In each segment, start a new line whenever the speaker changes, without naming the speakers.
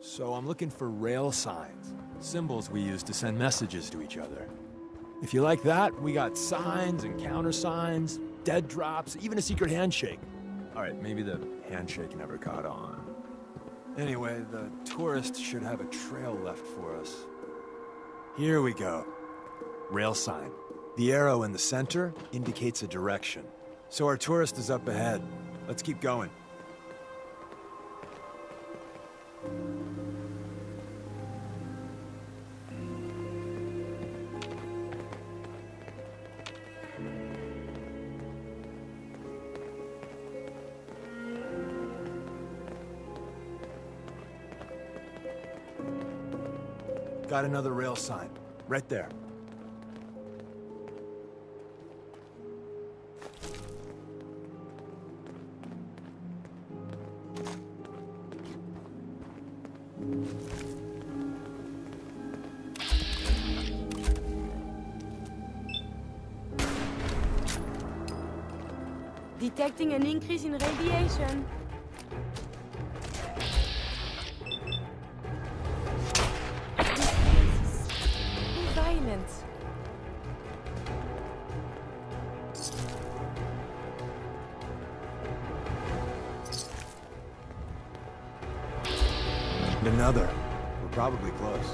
So I'm looking for rail signs, symbols we use to send messages to each other. If you like that, we got signs and countersigns, dead drops, even a secret handshake. All right, maybe the handshake never caught on. Anyway, the tourist should have a trail left for us. Here we go. Rail sign. The arrow in the center indicates a direction. So our tourist is up ahead. Let's keep going. Got another rail sign, right there.
Detecting an increase in radiation. Violent.
And another. We're probably close.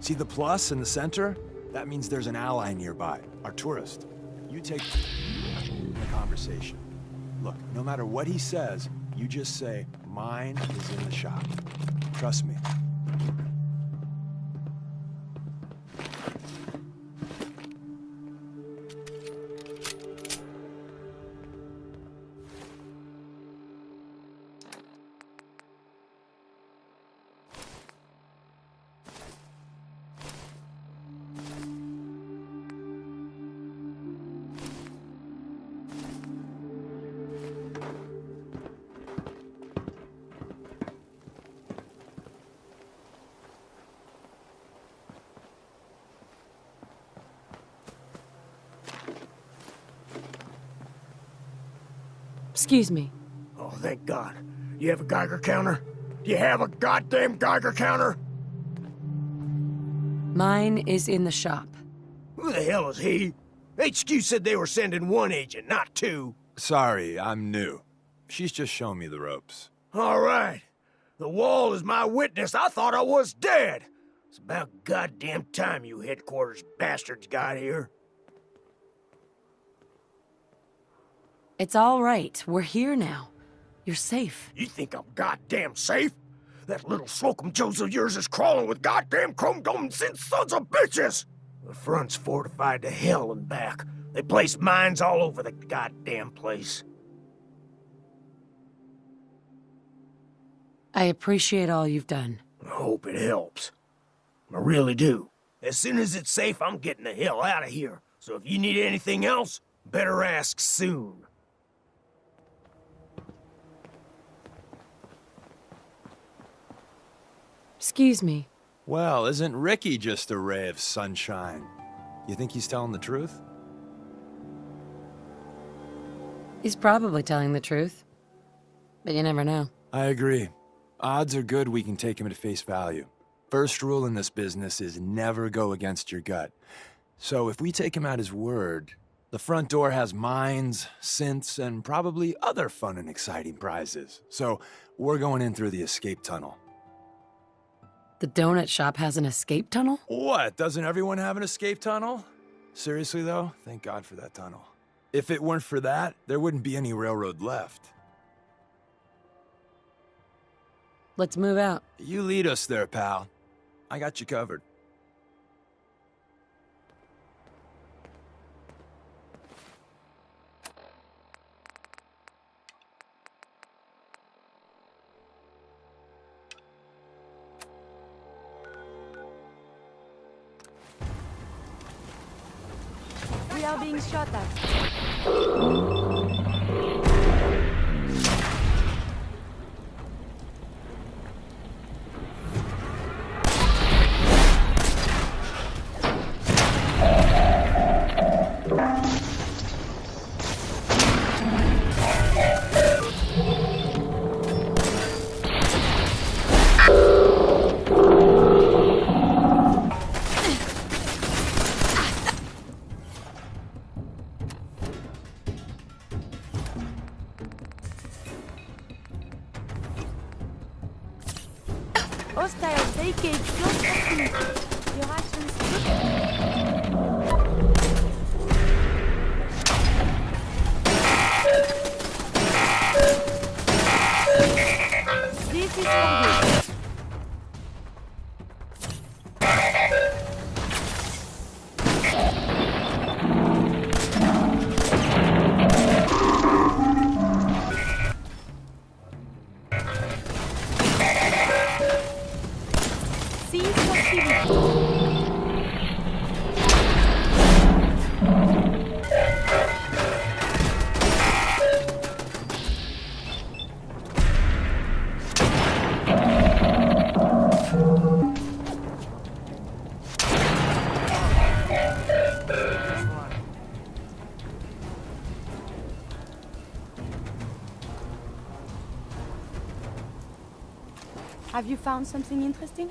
See the plus in the center? That means there's an ally nearby, our tourist. You take the conversation. Look, no matter what he says, you just say, mine is in the shop. Trust me.
Excuse me.
Oh, thank God. You have a Geiger counter? Do you have a goddamn Geiger counter?
Mine is in the shop.
Who the hell is he? HQ said they were sending one agent, not two.
Sorry, I'm new. She's just showing me the ropes.
All right. The wall is my witness. I thought I was dead. It's about goddamn time you headquarters bastards got here.
It's all right. We're here now. You're safe.
You think I'm goddamn safe? That little Slocum Joes of yours is crawling with goddamn chrome-domed sons of bitches! The front's fortified to hell and back. They place mines all over the goddamn place.
I appreciate all you've done.
I hope it helps. I really do. As soon as it's safe, I'm getting the hell out of here. So if you need anything else, better ask soon.
Excuse me.
Well, isn't Ricky just a ray of sunshine? You think he's telling the truth?
He's probably telling the truth. But you never know.
I agree. Odds are good we can take him at face value. First rule in this business is never go against your gut. So if we take him at his word, the front door has mines, synths, and probably other fun and exciting prizes. So we're going in through the escape tunnel.
The donut shop has an escape tunnel?
What? Doesn't everyone have an escape tunnel? Seriously, though? Thank God for that tunnel. If it weren't for that, there wouldn't be any railroad left.
Let's move out.
You lead us there, pal. I got you covered.
We are being shot at. Hostile taking close proximity. Your actions. This is for you. Seize proximity. Have you found something interesting?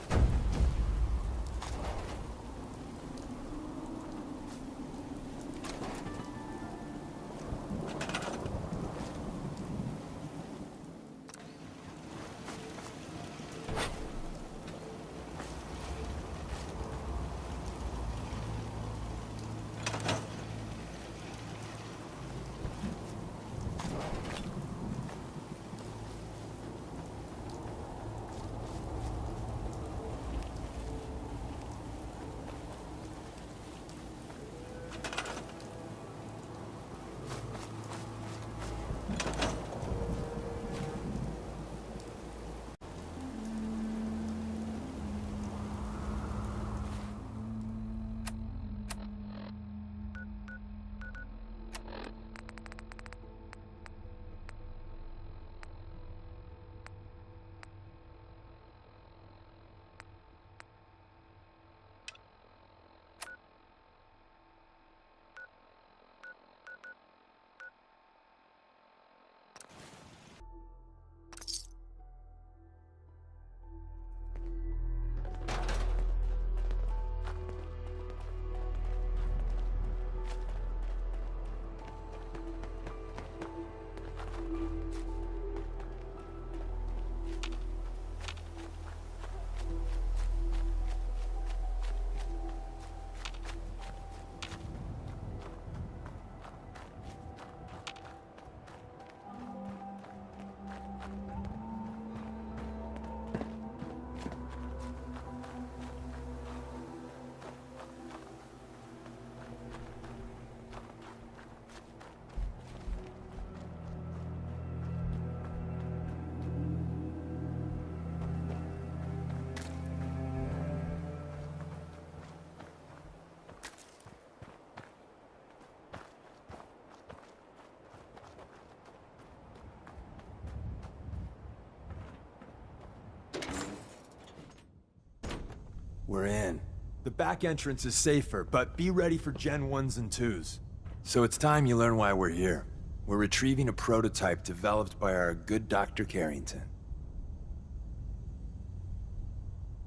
We're in. The back entrance is safer, but be ready for Gen 1s and 2s. So it's time you learn why we're here. We're retrieving a prototype developed by our good Dr. Carrington.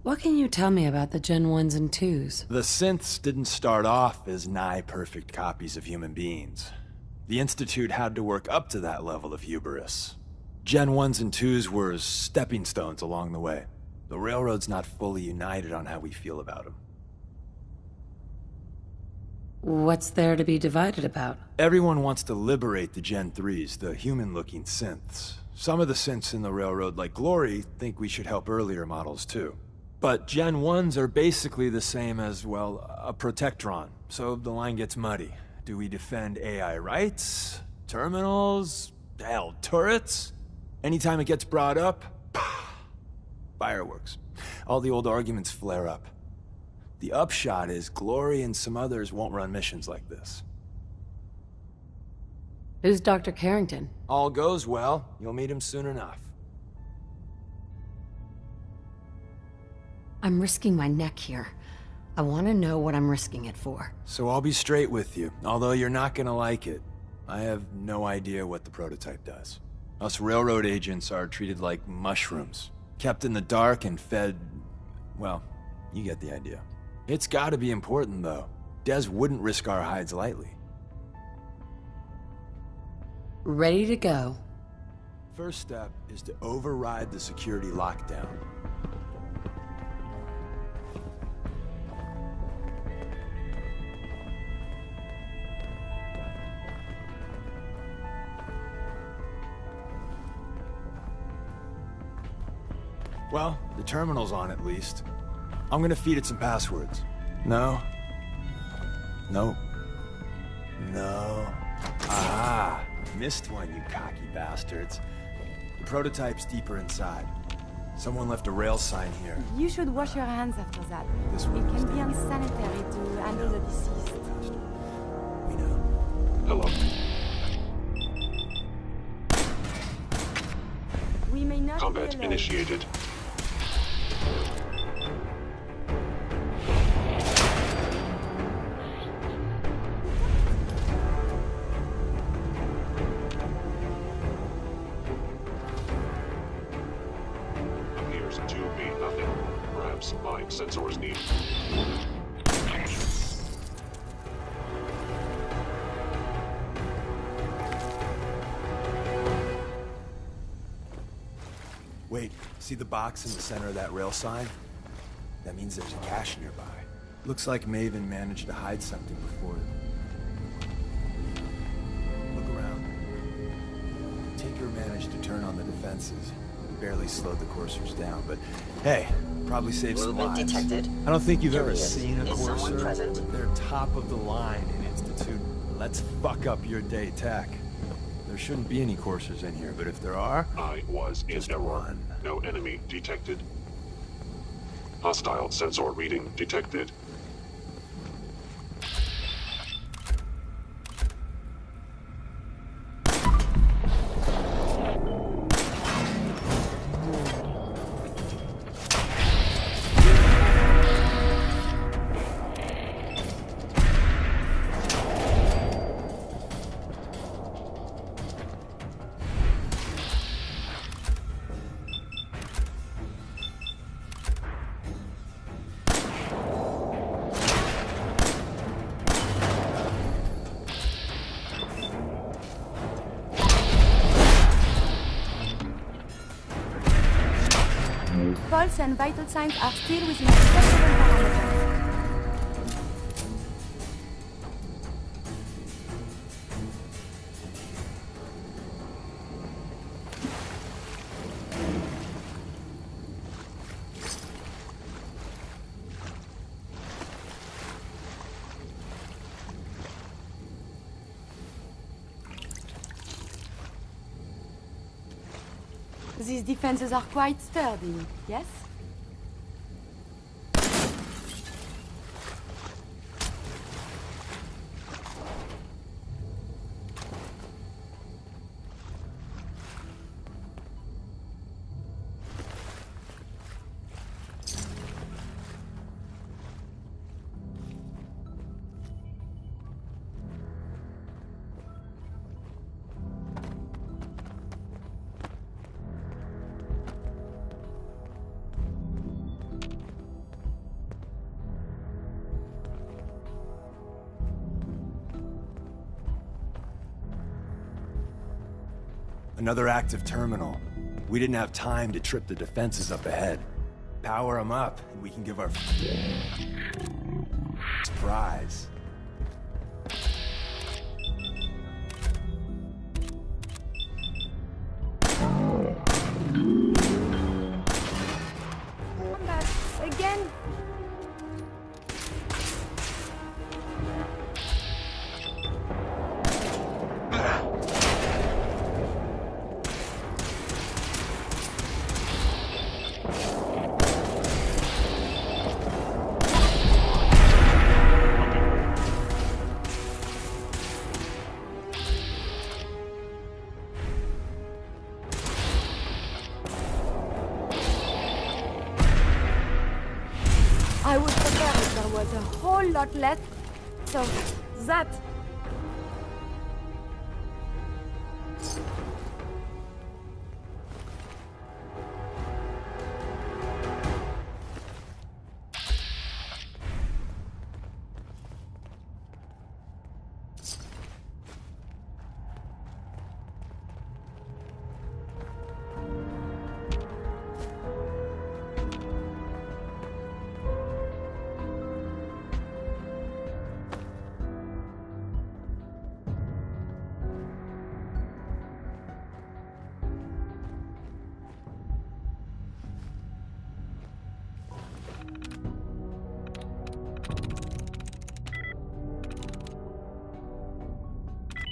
What can you tell me about the Gen 1s and 2s?
The synths didn't start off as nigh-perfect copies of human beings. The Institute had to work up to that level of hubris. Gen 1s and 2s were stepping stones along the way. The Railroad's not fully united on how we feel about them.
What's there to be divided about?
Everyone wants to liberate the Gen 3s, the human-looking synths. Some of the synths in the railroad, like Glory, think we should help earlier models too. But Gen 1s are basically the same as, well, a Protectron, so the line gets muddy. Do we defend AI rights? Terminals? Hell, turrets? Anytime it gets brought up, fireworks. All the old arguments flare up. The upshot is Glory and some others won't run missions like this.
Who's Dr. Carrington?
All goes well, you'll meet him soon enough.
I'm risking my neck here. I want to know what I'm risking it for.
So I'll be straight with you, although you're not gonna like it. I have no idea what the prototype does. Us railroad agents are treated like mushrooms. Kept in the dark and fed... well, you get the idea. It's gotta be important, though. Des wouldn't risk our hides lightly.
Ready to go.
First step is to override the security lockdown. Well, the terminal's on at least. I'm gonna feed it some passwords. No. Nope. No. Ah, missed one, you cocky bastards. The prototype's deeper inside. Someone left a rail sign here.
You should wash your hands after that.
This
It
one was
can be
dangerous.
unsanitary to handle the deceased.
We know.
Hello.
We may not
Combat
be alone.
initiated. Appears to be nothing. Perhaps my sensors need.
Wait, see the box in the center of that rail sign? That means there's a cache nearby. Looks like Maven managed to hide something before. Look around. Tinker managed to turn on the defenses. Barely slowed the coursers down, but hey, probably saved some
Movement
lives.
detected.
I don't think you've ever
Curious.
seen a
Is someone
courser,
present?
but they're top of the line in Institute. Let's fuck up your day tech. There shouldn't be any coursers in here, but if there are,
I was in
Just
error.
run.
No enemy detected. Hostile sensor reading detected.
Pulse and vital signs are still within acceptable parameters. These defenses are quite sturdy, yes?
another active terminal. We didn't have time to trip the defenses up ahead. Power them up, and we can give our surprise.
but a whole lot less. So, that.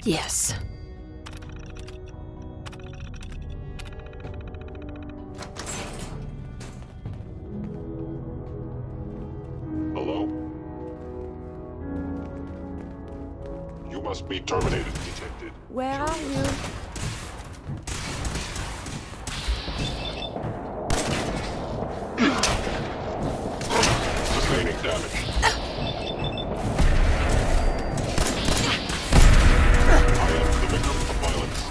Yes.
Hello? You must be terminated, detected.
Where are you?
Sustaining damage. I am the victim of violence.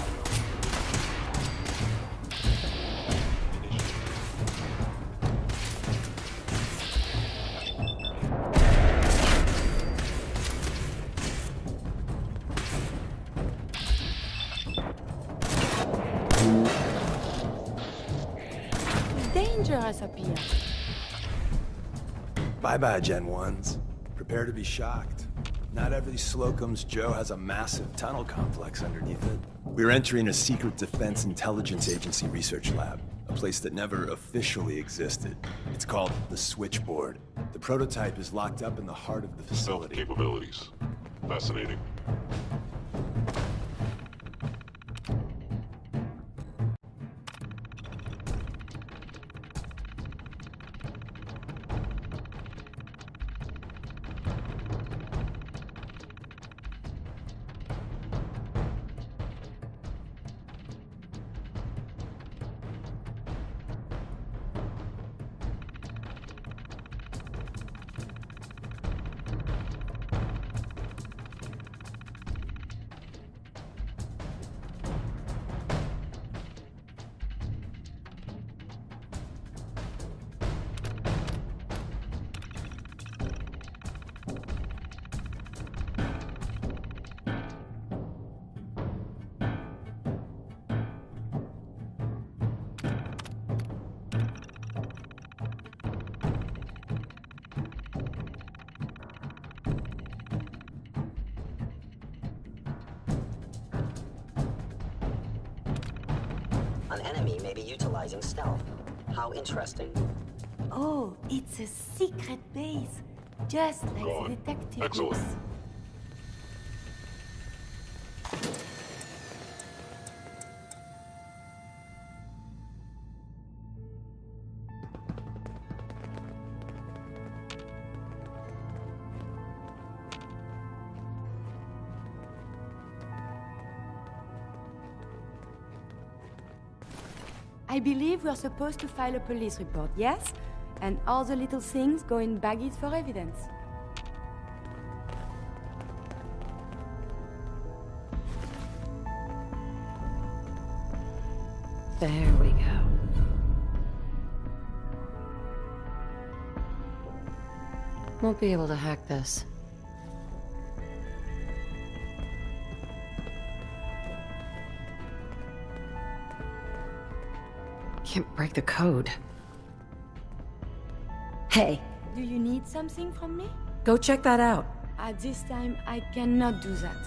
Dangerous up here.
Bye-bye, Gen 1s. Prepare to be shocked. Not every Slocum's Joe has a massive tunnel complex underneath it. We're entering a secret Defense Intelligence Agency research lab, a place that never officially existed. It's called the Switchboard. The prototype is locked up in the heart of the
Stealth
facility.
capabilities. Fascinating.
An enemy may be utilizing stealth. How interesting.
Oh, it's a secret base. Just like
Gone.
the detective
Excellent.
books. I believe we're supposed to file a police report, yes? And all the little things go in baggies for evidence.
There we go. Won't be able to hack this. Can't break the code. Hey,
Do you need something from me?
go check that out.
At this time, I cannot do that.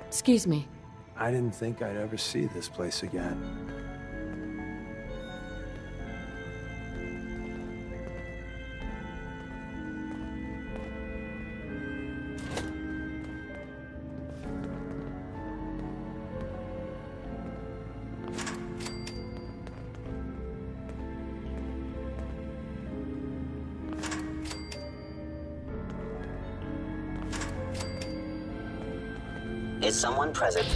Excuse me.
I didn't think I'd ever see this place again.
Is someone present?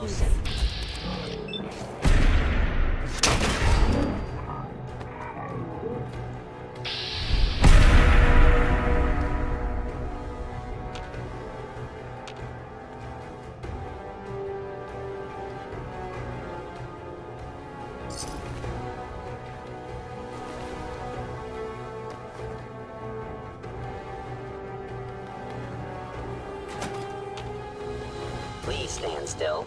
Listen. Please stand still.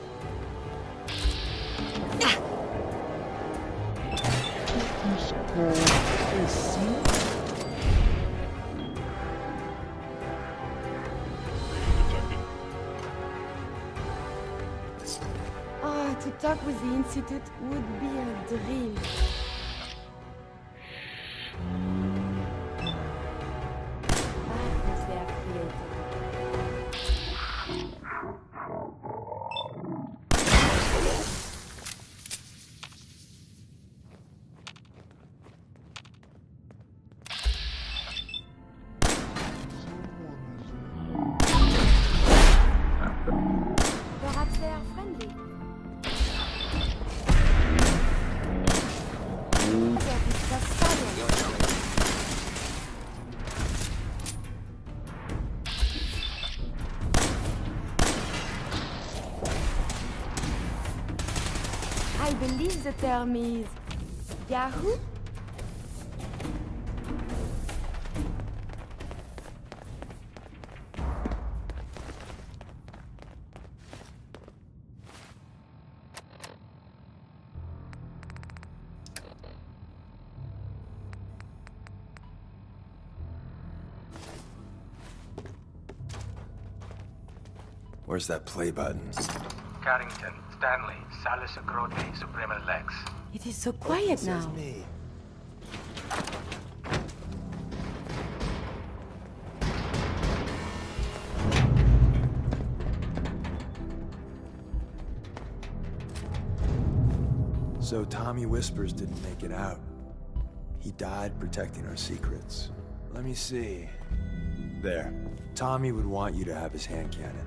Oh, to talk with the Institute would be a dream. Marvels they have created. Perhaps they are friendly. That is just sudden. I believe the term is Yahoo?
Where's that play button?
Carrington, Stanley, Salus Acrote, Suprema Lex.
It is so quiet now.
Me. So Tommy Whispers didn't make it out. He died protecting our secrets. Let me see. There. Tommy would want you to have his hand cannon.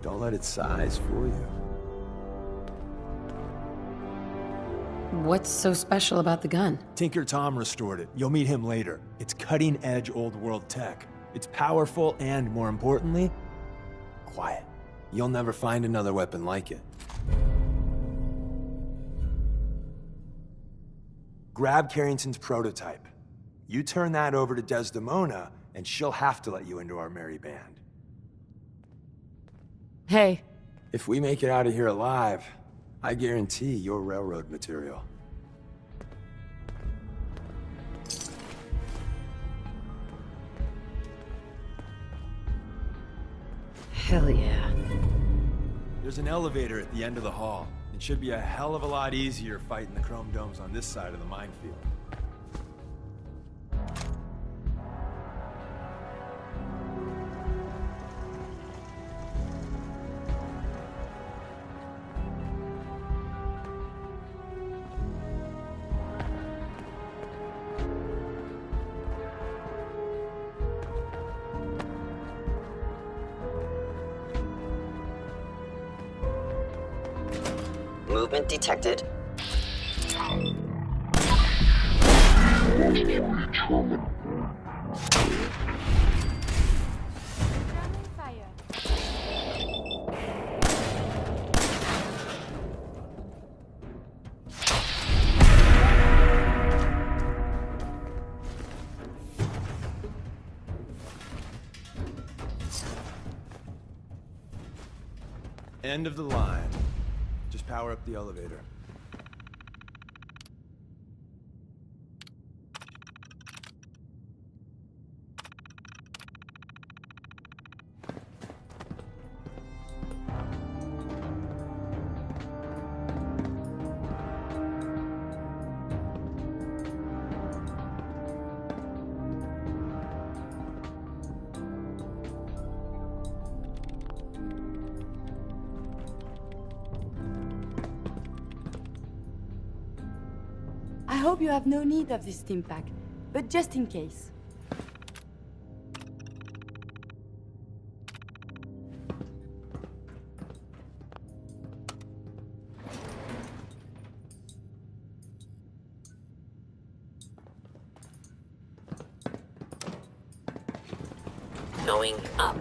Don't let its size fool you.
What's so special about the gun?
Tinker Tom restored it. You'll meet him later. It's cutting-edge old-world tech. It's powerful and, more importantly, quiet. You'll never find another weapon like it. Grab Carrington's prototype. You turn that over to Desdemona, and she'll have to let you into our merry band.
Hey.
If we make it out of here alive, I guarantee you're railroad material.
Hell yeah.
There's an elevator at the end of the hall. It should be a hell of a lot easier fighting the chrome domes on this side of the minefield.
Movement detected.
German fire.
End of the line. Just power up the elevator.
hope you have no need of this stim pack, but just in case.
Going up.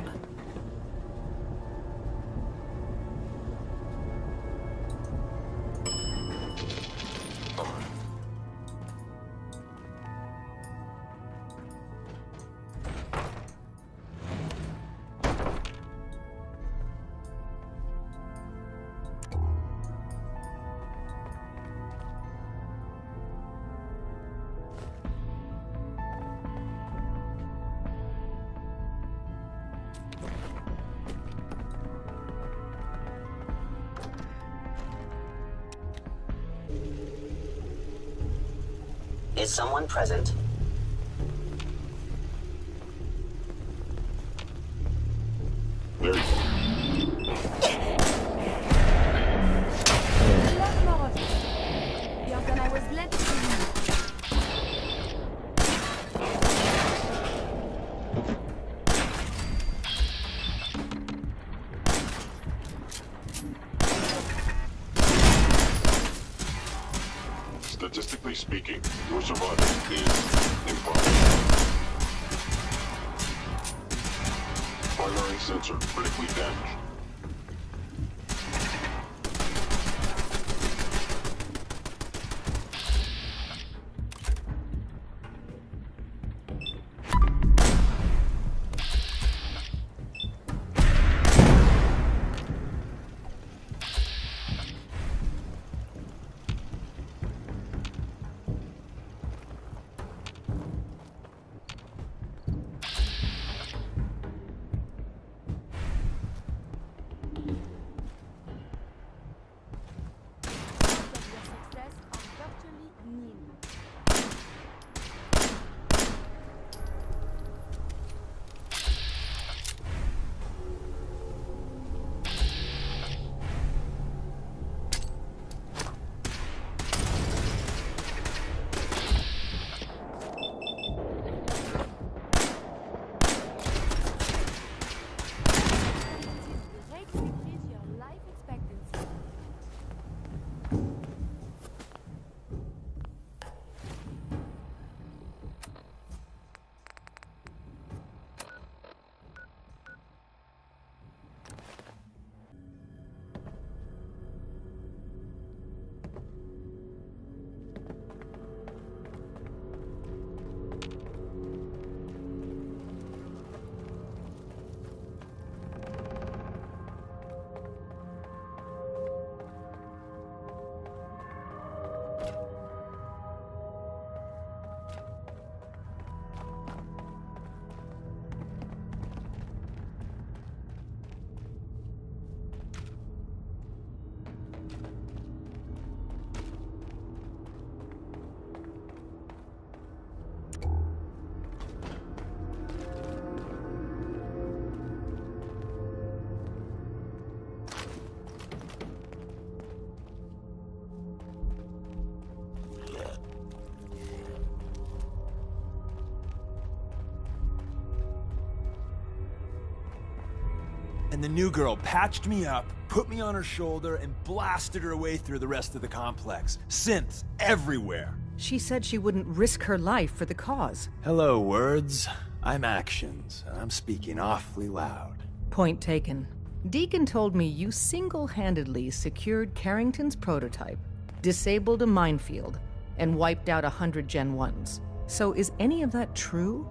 Is someone present?
There you go.
A lot more of it. Younger than I was led to believe.
Statistically speaking, your survival is improbable. Primary sensor critically damaged.
And the new girl patched me up, put me on her shoulder, and blasted her way through the rest of the complex. Synths everywhere.
She said she wouldn't risk her life for the cause.
Hello, words. I'm actions, and I'm speaking awfully loud.
Point taken. Deacon told me you single-handedly secured Carrington's prototype, disabled a minefield, and wiped out 100 Gen 1s. So is any of that true?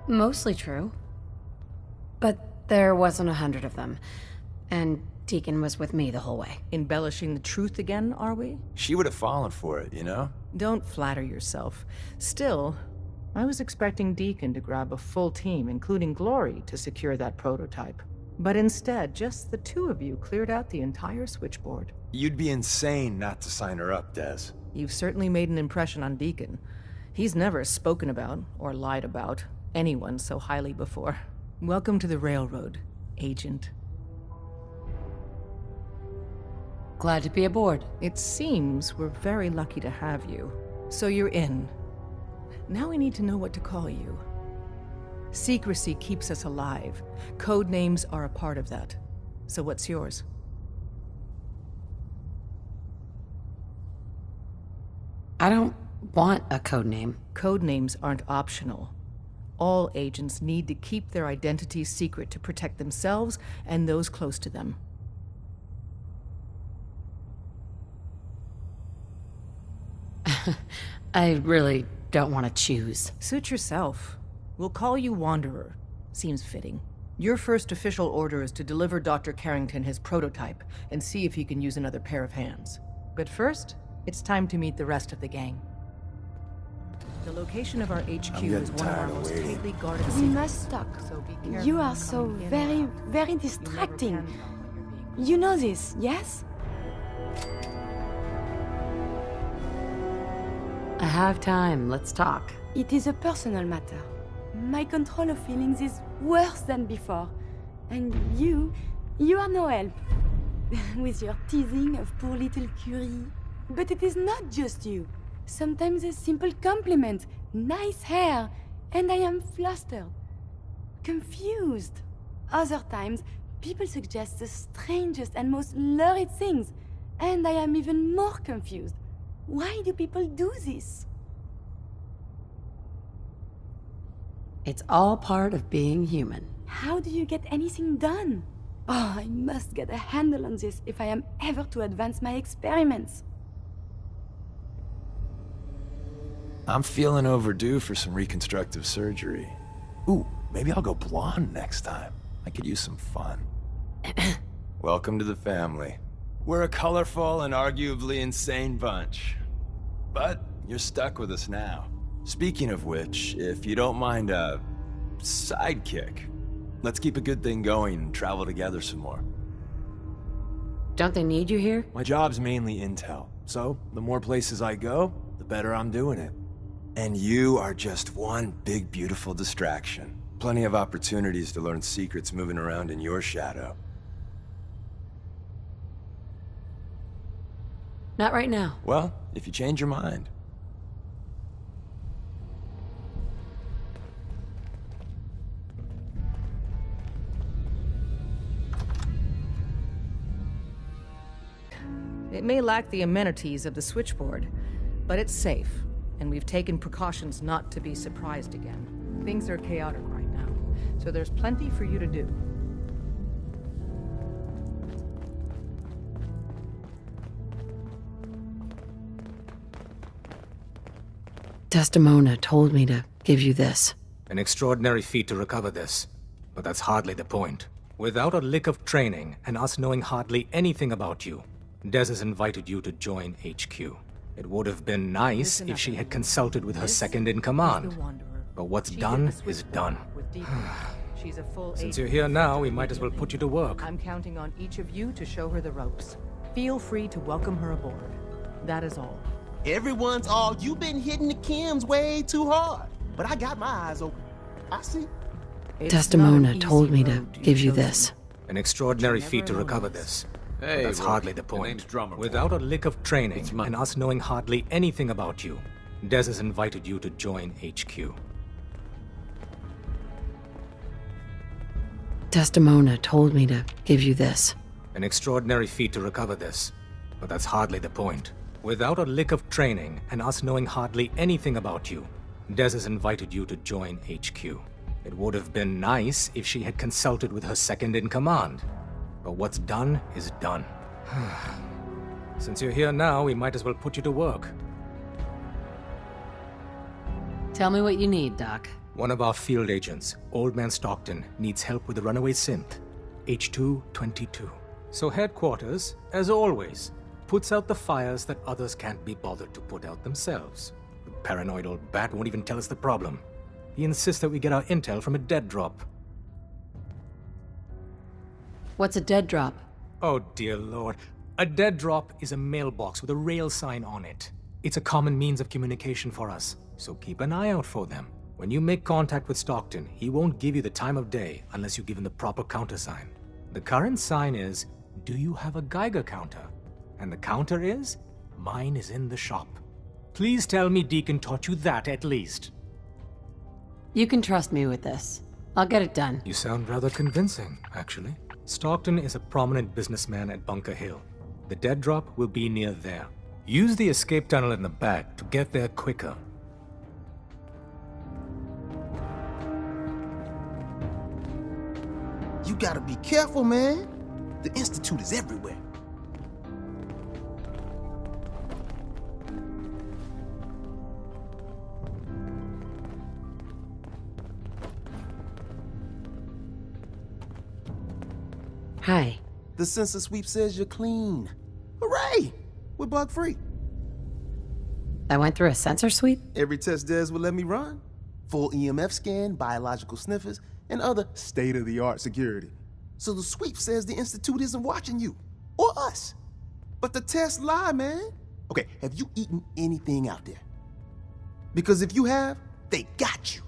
Mostly true. But there wasn't 100 of them. And Deacon was with me the whole way.
Embellishing the truth again, are we?
She would have fallen for it, you know?
Don't flatter yourself. Still, I was expecting Deacon to grab a full team, including Glory, to secure that prototype. But instead, just the two of you cleared out the entire switchboard.
You'd be insane not to sign her up, Des.
You've certainly made an impression on Deacon. He's never spoken about, or lied about, anyone so highly before. Welcome to the Railroad, Agent.
Glad to be aboard.
It seems we're very lucky to have you. So you're in. Now we need to know what to call you. Secrecy keeps us alive. Code names are a part of that. So what's yours?
I don't want a code name.
Code names aren't optional. All agents need to keep their identities secret to protect themselves and those close to them.
I really don't want to choose.
Suit yourself. We'll call you Wanderer. Seems fitting. Your first official order is to deliver Dr. Carrington his prototype and see if he can use another pair of hands. But first, it's time to meet the rest of the gang. The location of our HQ is one of our most tightly guarded
We
secrets.
must talk.
So be careful
You
when
are so
coming in or
very,
out.
very
You never
distracting.
can count on your vehicle.
You know this, yes?
I have time. Let's talk.
It is a personal matter. My control of feelings is worse than before. And you are no help. With your teasing of poor little Curie. But it is not just you. Sometimes a simple compliment, nice hair, and I am flustered. Confused. Other times, people suggest the strangest and most lurid things, and I am even more confused. Why do people do this?
It's all part of being human.
How do you get anything done? Oh, I must get a handle on this if I am ever to advance my experiments.
I'm feeling overdue for some reconstructive surgery. Ooh, maybe I'll go blonde next time. I could use some fun. Welcome to the family. We're a colorful and arguably insane bunch. But you're stuck with us now. Speaking of which, if you don't mind a sidekick, let's keep a good thing going and travel together some more.
Don't they need you here?
My job's mainly intel, so the more places I go, the better I'm doing it. And you are just one big, beautiful distraction. Plenty of opportunities to learn secrets moving around in your shadow.
Not right now.
Well, if you change your mind.
It may lack the amenities of the switchboard, but it's safe, and we've taken precautions not to be surprised again. Things are chaotic right now, so there's plenty for you to do.
Desdemona told me to give you this.
An extraordinary feat to recover this. But that's hardly the point. Without a lick of training, and us knowing hardly anything about you, Des has invited you to join HQ. It would have been nice if she had consulted with her second-in-command. But what's done is done. Since you're here now, we might as well put you to work.
I'm counting on each of you to show her the ropes. Feel free to welcome her aboard. That is all.
Everyone's all, you've been hitting the chems way too hard. But I got my eyes open. I see.
Desdemona told me to give you this.
An extraordinary feat to recover this. But that's hardly the point. Without a lick of training, and us knowing hardly anything about you, Des has invited you to join HQ.
Desdemona told me to give you this.
An extraordinary feat to recover this. But that's hardly the point. Without a lick of training, and us knowing hardly anything about you, Des has invited you to join HQ. It would have been nice if she had consulted with her second-in-command. But what's done is done. Since you're here now, we might as well put you to work.
Tell me what you need, Doc.
One of our field agents, Old Man Stockton, needs help with the runaway synth, H222. So headquarters, as always, puts out the fires that others can't be bothered to put out themselves. The paranoid old bat won't even tell us the problem. He insists that we get our intel from a dead drop.
What's a dead drop?
Oh dear lord. A dead drop is a mailbox with a rail sign on it. It's a common means of communication for us, so keep an eye out for them. When you make contact with Stockton, he won't give you the time of day unless you give him the proper countersign. The current sign is, "Do you have a Geiger counter?" And the counter is? Mine is in the shop. Please tell me Deacon taught you that at least.
You can trust me with this. I'll get it done.
You sound rather convincing, actually. Stockton is a prominent businessman at Bunker Hill. The dead drop will be near there. Use the escape tunnel in the back to get there quicker.
You gotta be careful, man. The Institute is everywhere.
Hi.
The census sweep says you're clean. Hooray! We're bug-free.
I went through a sensor sweep?
Every test Des would let me run. Full EMF scan, biological sniffers, and other state-of-the-art security. So the sweep says the Institute isn't watching you, or us. But the tests lie, man. Okay, have you eaten anything out there? Because if you have, they got you.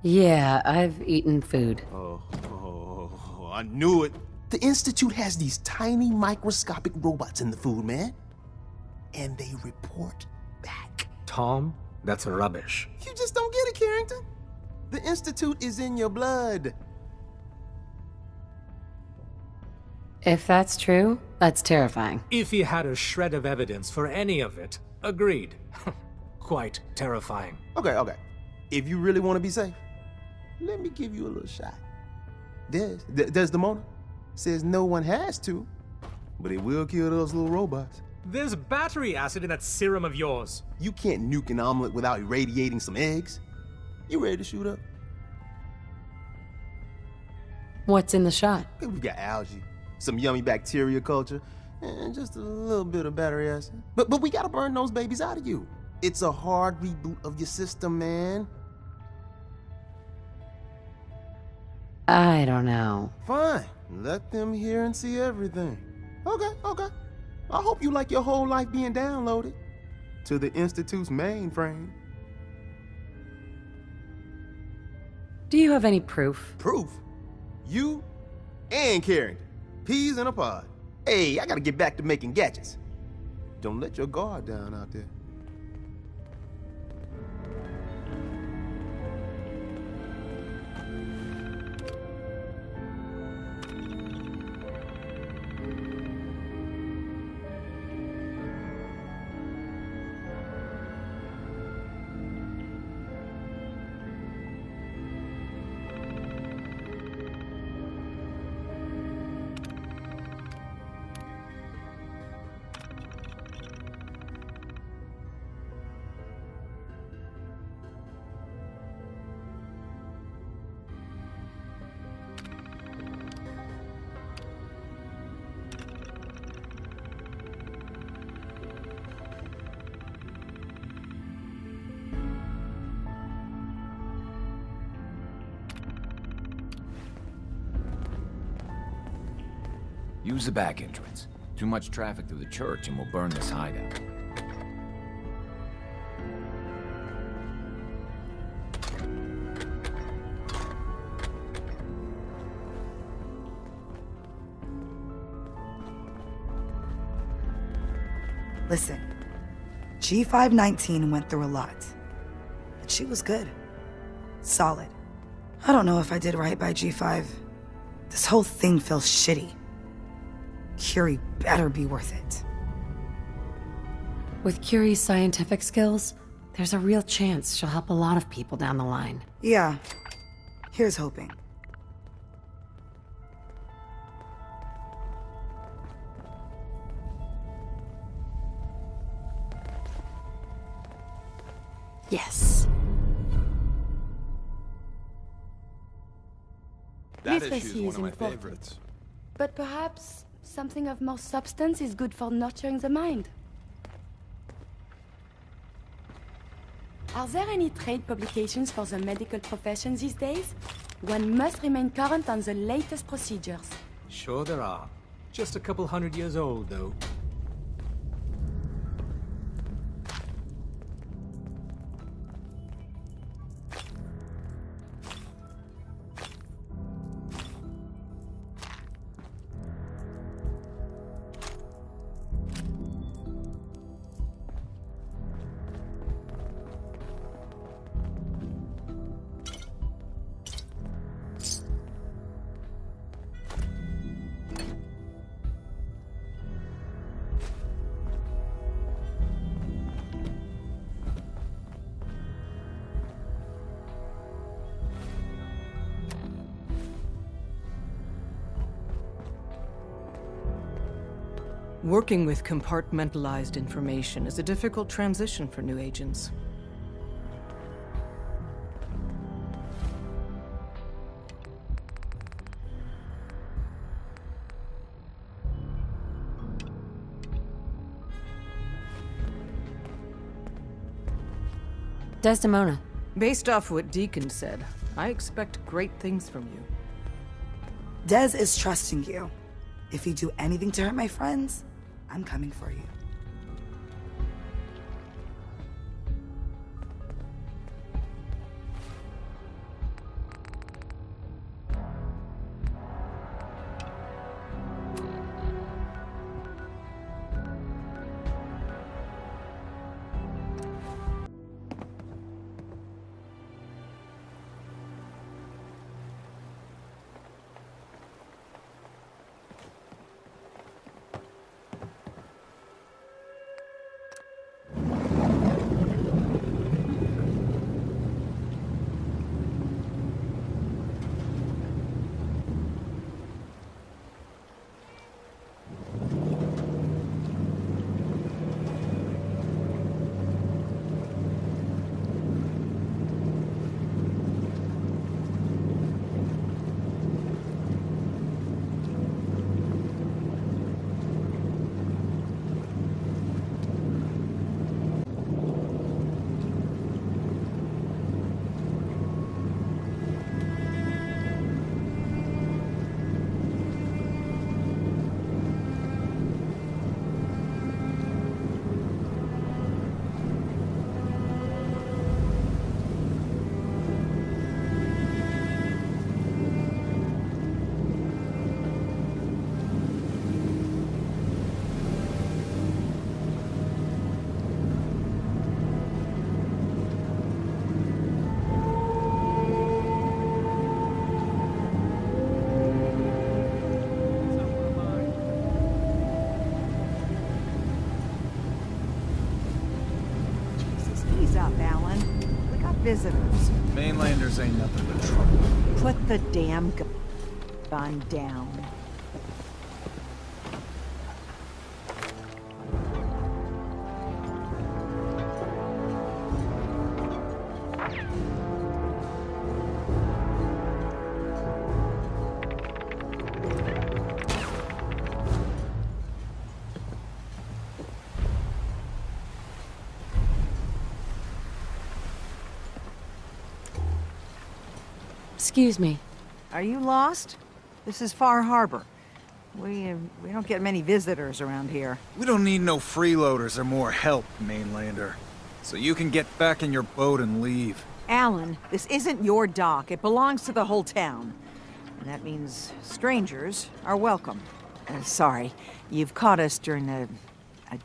Yeah, I've eaten food.
I knew it. The Institute has these tiny microscopic robots in the food, man. And they report back.
Tom, that's rubbish.
You just don't get it, Carrington. The Institute is in your blood.
If that's true, that's terrifying.
If he had a shred of evidence for any of it, agreed. Quite terrifying.
Okay. If you really want to be safe, let me give you a little shot. Desdemona says no one has to, but it will kill those little robots.
There's battery acid in that serum of yours.
You can't nuke an omelet without irradiating some eggs. You ready to shoot up?
What's in the shot?
Okay, we've got algae, some yummy bacteria culture, and just a little bit of battery acid. But we gotta burn those babies out of you. It's a hard reboot of your system, man.
I don't know.
Fine. Let them hear and see everything. Okay. I hope you like your whole life being downloaded to the Institute's mainframe.
Do you have any proof?
Proof? You and Carrington. Peas in a pod. Hey, I gotta get back to making gadgets. Don't let your guard down out there.
Use the back entrance. Too much traffic through the church and we'll burn this hideout.
Listen, G519 went through a lot, but she was good. Solid. I don't know if I did right by G5. This whole thing feels shitty. Curie better be worth it.
With Curie's scientific skills, there's a real chance she'll help a lot of people down the line.
Yeah. Here's hoping.
Yes.
That
This
issue is
recipe
one
is
of my
important.
favorites.
But perhaps something of more substance is good for nurturing the mind. Are there any trade publications for the medical profession these days? One must remain current on the latest procedures.
Sure there are. Just a couple 100 years old, though.
Working with compartmentalized information is a difficult transition for new agents.
Desdemona.
Based off what Deacon said, I expect great things from you.
Des is trusting you. If you do anything to hurt my friends, I'm coming for you.
Visitors.
Mainlanders ain't nothing but trouble.
Put the damn gun down.
Excuse me.
Are you lost? This is Far Harbor. We don't get many visitors around here.
We don't need no freeloaders or more help, Mainlander. So you can get back in your boat and leave.
Alan, this isn't your dock. It belongs to the whole town. And that means strangers are welcome. Sorry, you've caught us during a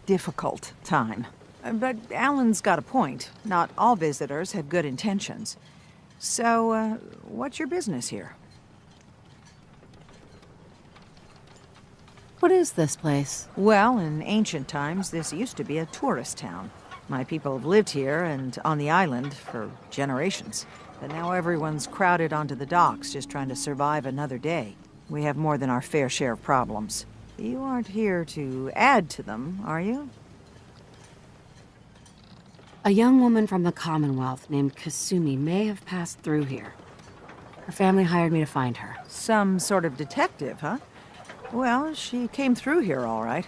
difficult time. But Alan's got a point. Not all visitors have good intentions. So, what's your business here?
What is this place?
Well, in ancient times, this used to be a tourist town. My people have lived here and on the island for generations. But now everyone's crowded onto the docks, just trying to survive another day. We have more than our fair share of problems. You aren't here to add to them, are you?
A young woman from the Commonwealth named Kasumi may have passed through here. Her family hired me to find her.
Some sort of detective, huh? Well, she came through here all right.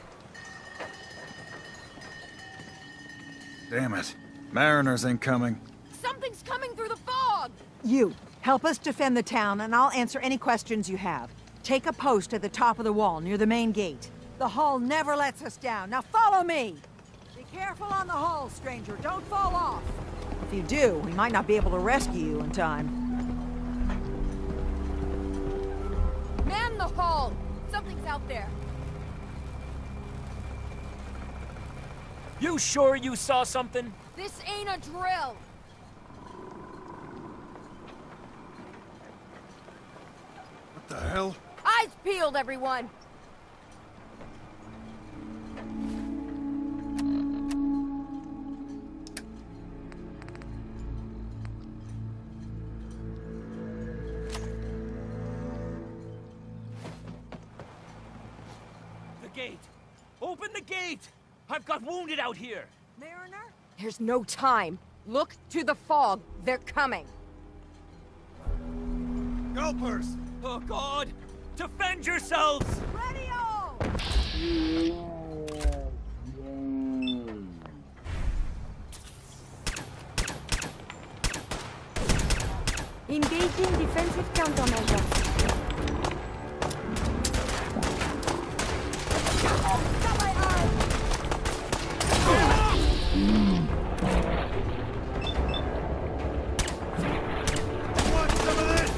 Damn it. Mariners ain't coming.
Something's coming through the fog!
You, help us defend the town and I'll answer any questions you have. Take a post at the top of the wall near the main gate. The hull never lets us down. Now follow me! Careful on the hull, stranger. Don't fall off. If you do, we might not be able to rescue you in time.
Man the hull! Something's out there.
You sure you saw something?
This ain't a drill.
What the hell?
Eyes peeled, everyone!
Gate. Open the gate! I've got wounded out here!
Mariner? There's no time. Look to the fog. They're coming.
Gulpers!
Oh God! Defend yourselves!
Radio! Engaging defensive countermeasures. Got my eye!
Want some of this?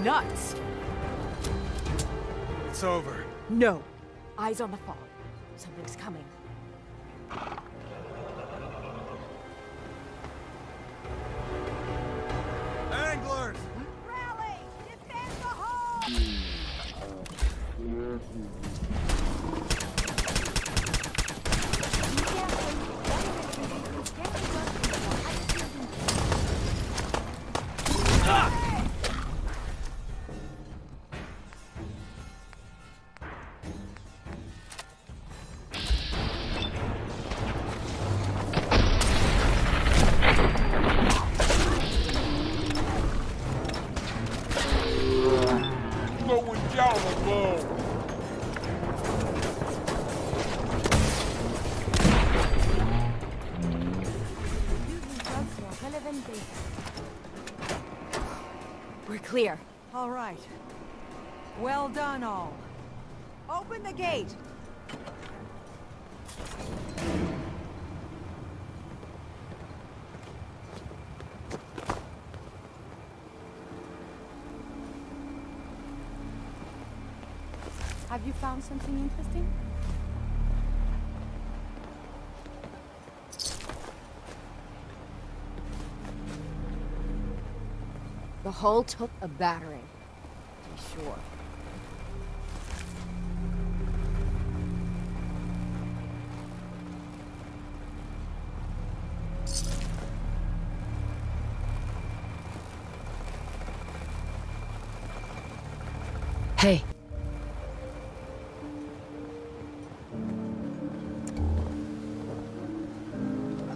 Nuts!
It's over.
No. Eyes on the fog. Something's coming.
Anglers!
Rally! Defend the hole! We're clear.
All right. Well done, all. Open the gate!
Have you found something interesting?
The hull took a battering, to be sure.
Hey.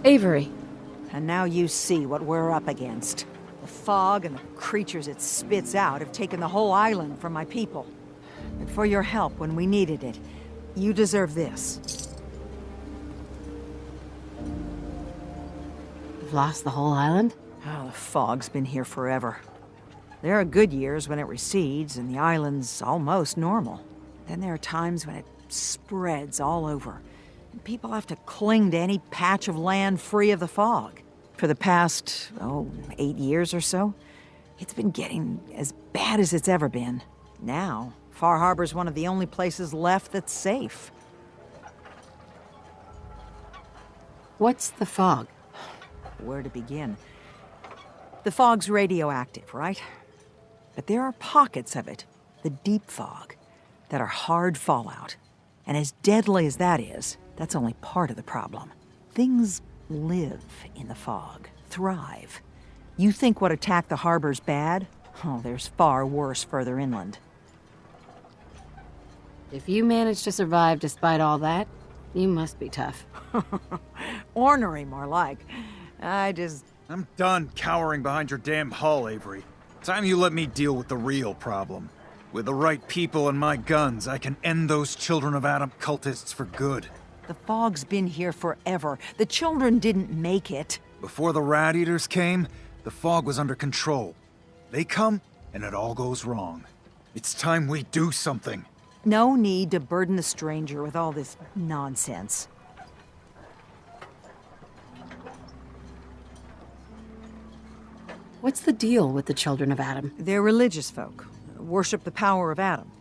Avery.
And now you see what we're up against. The fog and the creatures it spits out have taken the whole island from my people. But for your help when we needed it, you deserve this.
You've lost the whole island?
Oh, the fog's been here forever. There are good years when it recedes and the island's almost normal. Then there are times when it spreads all over, and people have to cling to any patch of land free of the fog. For the past, 8 years or so, it's been getting as bad as it's ever been. Now, Far Harbor's one of the only places left that's safe.
What's the fog?
Where to begin? The fog's radioactive, right? But there are pockets of it, the deep fog, that are hard fallout. And as deadly as that is, that's only part of the problem. Things live in the fog, thrive. You think what attacked the harbor's bad? Oh, there's far worse further inland.
If you managed to survive despite all that, you must be tough.
Ornery, more like.
I'm done cowering behind your damn hull, Avery. Time you let me deal with the real problem. With the right people and my guns, I can end those Children of Adam cultists for good.
The fog's been here forever. The children didn't make it.
Before the Rat Eaters came, The fog was under control. They come, and it all goes wrong. It's time we do something.
No need to burden the stranger with all this nonsense.
What's the deal with the children of Adam?
They're religious folk. Worship the power of Adam.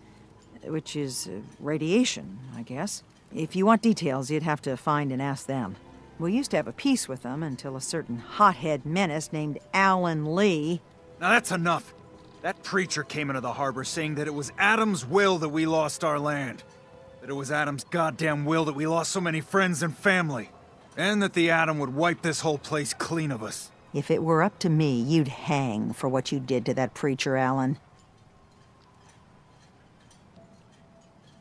Which is radiation, I guess. If you want details, you'd have to find and ask them. We used to have a peace with them until a certain hothead menace named Alan Lee...
Now that's enough. That preacher came into the harbor saying that it was Adam's will that we lost our land. That it was Adam's goddamn will that we lost so many friends and family. And that the Adam would wipe this whole place clean of us.
If it were up to me, you'd hang for what you did to that preacher, Alan.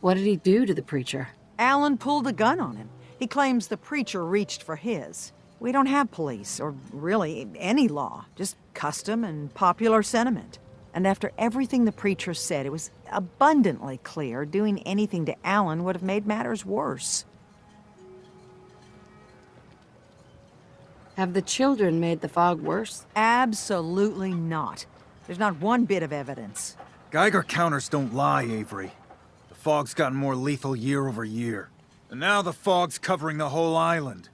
What did he do to the preacher?
Alan pulled a gun on him. He claims the preacher reached for his. We don't have police, or really any law, just custom and popular sentiment. And after everything the preacher said, it was abundantly clear doing anything to Alan would have made matters worse.
Have the children made the fog worse?
Absolutely not. There's not one bit of evidence.
Geiger counters don't lie, Avery. The fog's gotten more lethal year over year. And now the fog's covering the whole island.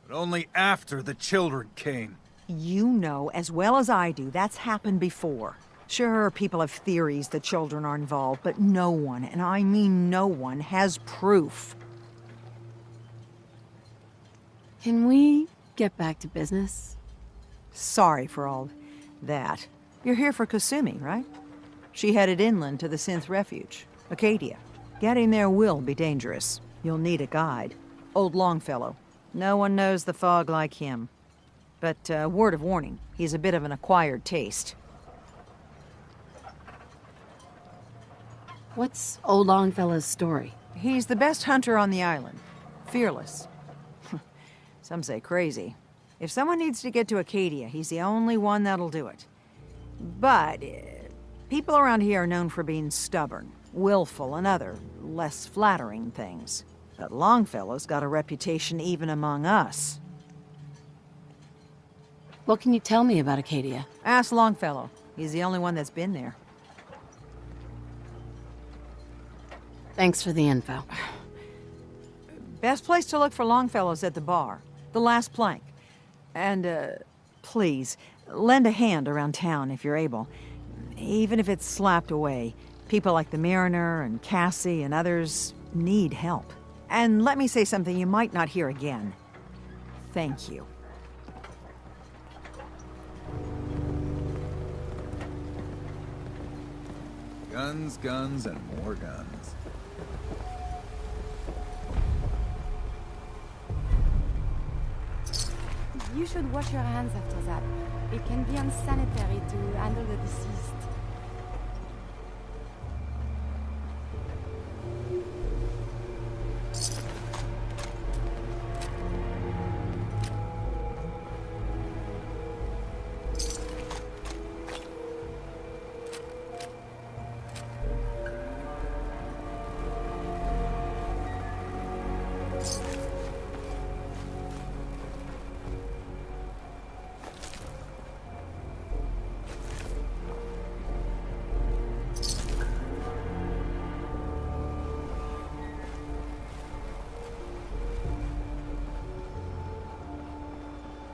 But only after the children came.
You know as well as I do that's happened before. Sure, people have theories that children are involved, but no one, and I mean no one, has proof.
Can we get back to business?
Sorry for all that. You're here for Kasumi, right? She headed inland to the Synth Refuge, Acadia. Getting there will be dangerous. You'll need a guide. Old Longfellow. No one knows the fog like him. But, word of warning, he's a bit of an acquired taste.
What's Old Longfellow's story?
He's the best hunter on the island. Fearless. Some say crazy. If someone needs to get to Acadia, he's the only one that'll do it. But people around here are known for being stubborn, willful, and other, less flattering things. But Longfellow's got a reputation even among us.
What can you tell me about Acadia?
Ask Longfellow. He's the only one that's been there.
Thanks for the info.
Best place to look for Longfellow's at the bar. The last plank. And, please, lend a hand around town if you're able. Even if it's slapped away. People like the Mariner and Cassie and others need help. And let me say something you might not hear again. Thank you.
Guns, guns, and more guns.
You should wash your hands after that. It can be unsanitary to handle the deceased.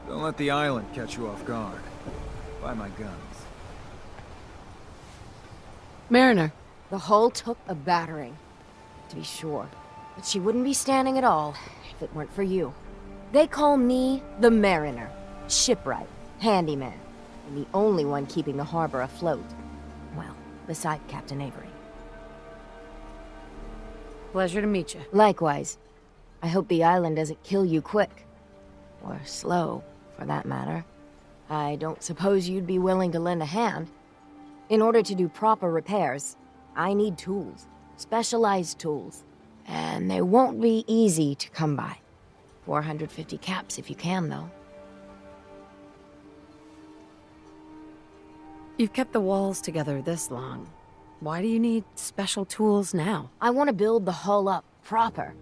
Don't let the island catch you off guard. Buy my guns.
Mariner.
The hull took a battering, to be sure. But she wouldn't be standing at all if it weren't for you. They call me the Mariner. Shipwright, handyman, and the only one keeping the harbor afloat. Well, beside Captain Avery.
Pleasure to meet you.
Likewise. I hope the island doesn't kill you quick. Or slow, for that matter. I don't suppose you'd be willing to lend a hand. In order to do proper repairs, I need tools. Specialized tools. And they won't be easy to come by. 450 caps if you can, though.
You've kept the walls together this long. Why do you need special tools now?
I want to build the hull up proper.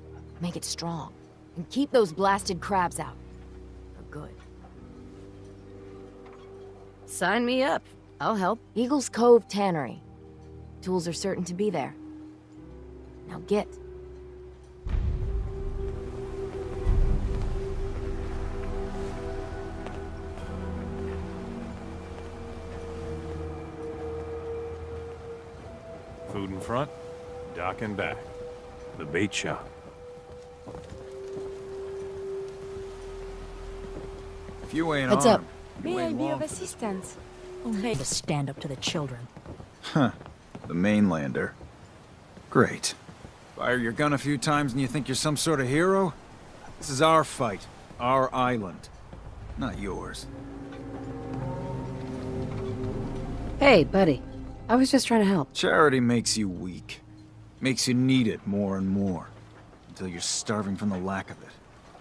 Make it strong. And keep those blasted crabs out. For good.
Sign me up. I'll help.
Eagle's Cove Tannery. Tools are certain to be there. Now get.
Food in front, dock in back. The bait shop.
If you ain't
Heads up.
armed,
May I be of assistance?
Only to stand up to the children.
Huh. The mainlander. Great. Fire your gun a few times and you think you're some sort of hero? This is our fight. Our island. Not yours.
Hey, buddy. I was just trying to help.
Charity makes you weak. Makes you need it more and more. Until you're starving from the lack of it.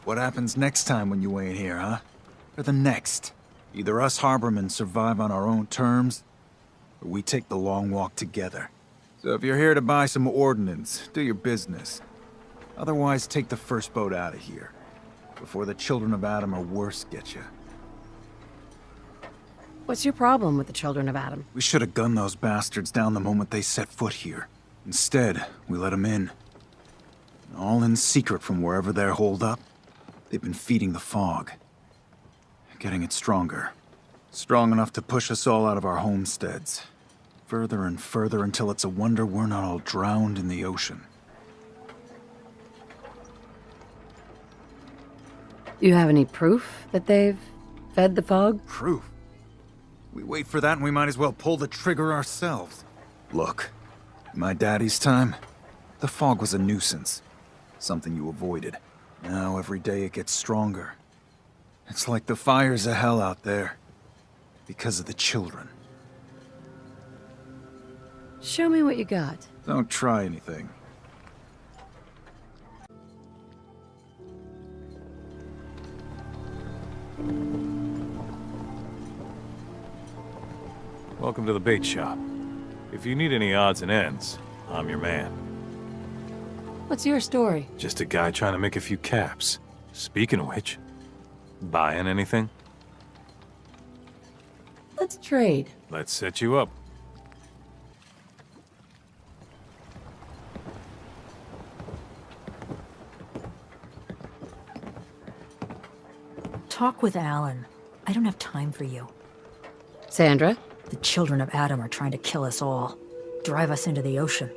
What happens next time when you ain't here, huh? Or the next? Either us harbormen survive on our own terms, or we take the long walk together. So if you're here to buy some ordnance, do your business. Otherwise, take the first boat out of here. Before the children of Adam or worse get you.
What's your problem with the Children of Adam?
We should have gunned those bastards down the moment they set foot here. Instead, we let them in. All in secret from wherever they're holed up. They've been feeding the fog. Getting it stronger. Strong enough to push us all out of our homesteads. Further and further until it's a wonder we're not all drowned in the ocean.
Do you have any proof that they've fed the fog?
Proof? We wait for that and we might as well pull the trigger ourselves. Look, in my daddy's time, the fog was a nuisance. Something you avoided. Now every day it gets stronger. It's like the fires of hell out there. Because of the children.
Show me what you got.
Don't try anything.
Welcome to the bait shop. If you need any odds and ends, I'm your man.
What's your story?
Just a guy trying to make a few caps. Speaking of which, buying anything?
Let's trade.
Let's set you up.
Talk with Alan. I don't have time for you.
Sandra?
The children of Adam are trying to kill us all. Drive us into the ocean.